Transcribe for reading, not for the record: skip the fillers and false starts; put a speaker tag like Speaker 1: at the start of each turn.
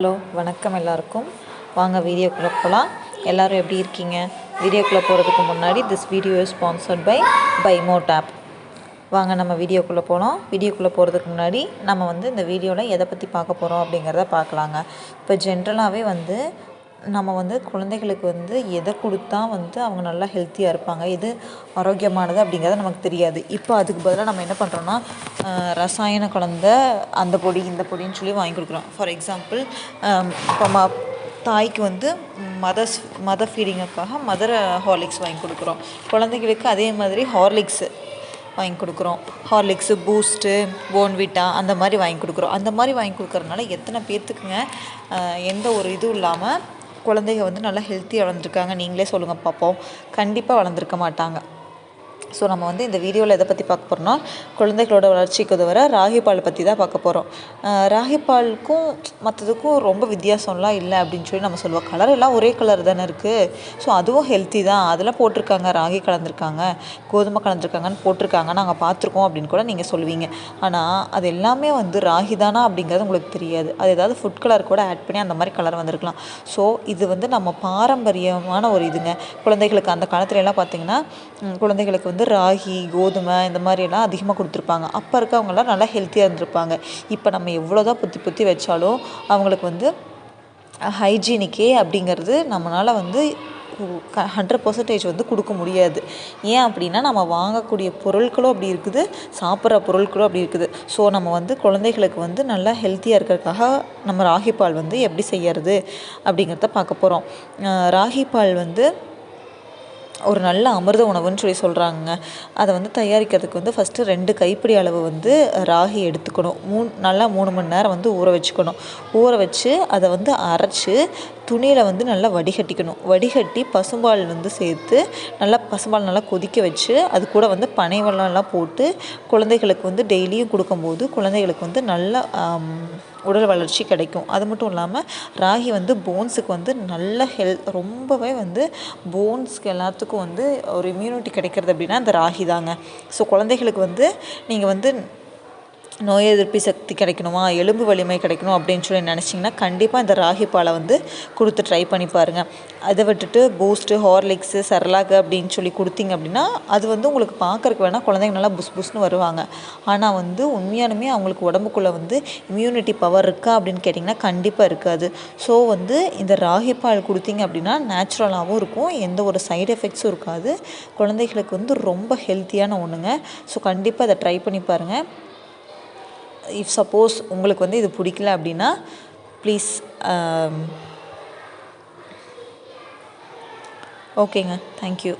Speaker 1: Hello வணக்கம் எல்லாருக்கும். வாங்க வீடியோக்குள்ளே போகலாம். எல்லோரும் எப்படி இருக்கீங்க? வீடியோக்குள்ளே போகிறதுக்கு முன்னாடி this video is sponsored by mod app. வாங்க நம்ம வீடியோக்குள்ளே போகலாம். வீடியோக்குள்ளே போகிறதுக்கு முன்னாடி நம்ம இந்த வீடியோவில் எதை பற்றி பார்க்க போகிறோம் அப்படிங்கிறத பார்க்கலாங்க. இப்போ ஜென்ரலாகவே நம்ம குழந்தைகளுக்கு எதை கொடுத்தா அவங்க நல்லா ஹெல்த்தியாக இருப்பாங்க, எது ஆரோக்கியமானது அப்படிங்கிறத நமக்கு தெரியாது. இப்போ அதுக்கு பதிலாக நம்ம என்ன பண்ணுறோன்னா ரசாயனம் கலந்த அந்த பொடி இந்த பொடின்னு சொல்லி வாங்கி கொடுக்குறோம். ஃபார் எக்ஸாம்பிள் இப்போ தாய்க்கு மதர் ஃபீடிங்குக்காக மதர் ஹார்லிக்ஸ் வாங்கி கொடுக்குறோம். குழந்தைகளுக்கு அதே மாதிரி ஹார்லிக்ஸு வாங்கி கொடுக்குறோம். ஹார்லிக்ஸு, பூஸ்ட்டு, போன்விட்டா அந்த மாதிரி வாங்கி கொடுக்குறோம். அந்த மாதிரி வாங்கி கொடுக்குறதுனால எத்தனை பேர்த்துக்குங்க எந்த ஒரு இதுவும் இல்லாமல் குழந்தைங்க நல்லா ஹெல்த்தியாக வளர்ந்துருக்காங்க. நீங்களே சொல்லுங்கள் பார்ப்போம். கண்டிப்பாக வளர்ந்துருக்க மாட்டாங்க. ஸோ நம்ம இந்த வீடியோவில் எதை பற்றி பார்க்க போகிறோம்னா குழந்தைகளோட வளர்ச்சிக்கு உதவுற ராகி பால் பற்றி தான் பார்க்க போகிறோம். ராகி பாலுக்கும் மற்றதுக்கும் ரொம்ப வித்தியாசம்லாம் இல்லை அப்படின்னு சொல்லி நம்ம சொல்லுவோம். கலர் எல்லாம் ஒரே கலர் தானே இருக்குது. ஸோ அதுவும் ஹெல்த்தி தான். அதெல்லாம் போட்டிருக்காங்க, ராகி கலந்துருக்காங்க, கோதுமை கலந்துருக்காங்கன்னு போட்டிருக்காங்க, நாங்கள் பார்த்துருக்கோம் அப்படின்னு கூட நீங்கள் சொல்லுவீங்க. ஆனால் அது எல்லாமே ராகி தானா அப்படிங்கிறது உங்களுக்கு தெரியாது. அது ஏதாவது ஃபுட் கலர் கூட ஆட் பண்ணி அந்த மாதிரி கலர் வந்திருக்கலாம். ஸோ இது நம்ம பாரம்பரியமான ஒரு இதுங்க. குழந்தைகளுக்கு அந்த காலத்துலலாம் பார்த்திங்கன்னா குழந்தைகளுக்கு ராகி, கோதுமை இந்த மாதிரியெல்லாம் அதிகமாக கொடுத்துருப்பாங்க. அப்போ இருக்கவங்களாம் நல்லா ஹெல்த்தியாக இருந்திருப்பாங்க. இப்போ நம்ம எவ்வளோ தான் புத்தி வச்சாலும் அவங்களுக்கு ஹைஜீனிக்கே அப்படிங்கிறது நம்மளால் 100% கொடுக்க முடியாது. ஏன் அப்படின்னா நம்ம வாங்கக்கூடிய பொருட்களும் அப்படி இருக்குது, சாப்பிட்ற பொருட்களும் அப்படி இருக்குது. ஸோ நம்ம குழந்தைகளுக்கு நல்லா ஹெல்த்தியாக இருக்கிறதுக்காக நம்ம ராகி பால் எப்படி செய்யறது அப்படிங்கிறத பார்க்க போகிறோம். ராகி பால் ஒரு நல்ல அமிர்த உணவுன்னு சொல்லி சொல்கிறாங்க. அதை தயாரிக்கிறதுக்கு ஃபஸ்ட்டு 2 கைப்பிடி அளவு ராகி எடுத்துக்கணும். நல்லா 3 மணி நேரம் ஊற வச்சுக்கணும். ஊற வச்சு அதை அரைச்சி துணியில் நல்லா வடிகட்டிக்கணும். வடிகட்டி பசும்பால் சேர்த்து பசும்பால் நல்லா கொதிக்க வச்சு அது கூட பனை வெல்லம்லாம் போட்டு குழந்தைகளுக்கு டெய்லியும் கொடுக்கும்போது குழந்தைகளுக்கு நல்ல உடல் வளர்ச்சி கிடைக்கும். அது மட்டும் இல்லாமல் ராகி போன்ஸுக்கு நல்ல ரொம்பவே போன்ஸ்க்கு எல்லாத்துக்கும் ஒரு இம்யூனிட்டி கிடைக்கிறது அப்படின்னா அந்த ராகி தாங்க. ஸோ குழந்தைகளுக்கு நீங்கள் நோய் எதிர்ப்பு சக்தி கிடைக்கணுமா, எலும்பு வலிமை கிடைக்கணும் அப்படின்னு சொல்லி நினச்சிங்கன்னா கண்டிப்பாக இந்த ராகி பாலை கொடுத்து ட்ரை பண்ணி பாருங்கள். அதை விட்டுட்டு பூஸ்ட்டு, ஹார்லிக்ஸு, செர்லாக் அப்படின்னு சொல்லி கொடுத்தீங்க அப்படின்னா அது உங்களுக்கு பார்க்குறக்கு வேணால் குழந்தைங்க நல்லா புஸ்னு வருவாங்க. ஆனால் உண்மையானுமே அவங்களுக்கு உடம்புக்குள்ளே இம்யூனிட்டி பவர் இருக்கா அப்படின்னு கேட்டிங்கன்னா கண்டிப்பாக இருக்காது. ஸோ இந்த ராகி பால் கொடுத்தீங்க அப்படின்னா நேச்சுரலாகவும் இருக்கும், எந்த ஒரு சைடு எஃபெக்ட்ஸும் இருக்காது. குழந்தைகளுக்கு ரொம்ப ஹெல்த்தியான ஒன்றுங்க. ஸோ கண்டிப்பாக அதை ட்ரை பண்ணி பாருங்கள். இஃப் சப்போஸ் உங்களுக்கு இது பிடிக்கல அப்படின்னா ப்ளீஸ் ஓகேங்க. தேங்க்யூ.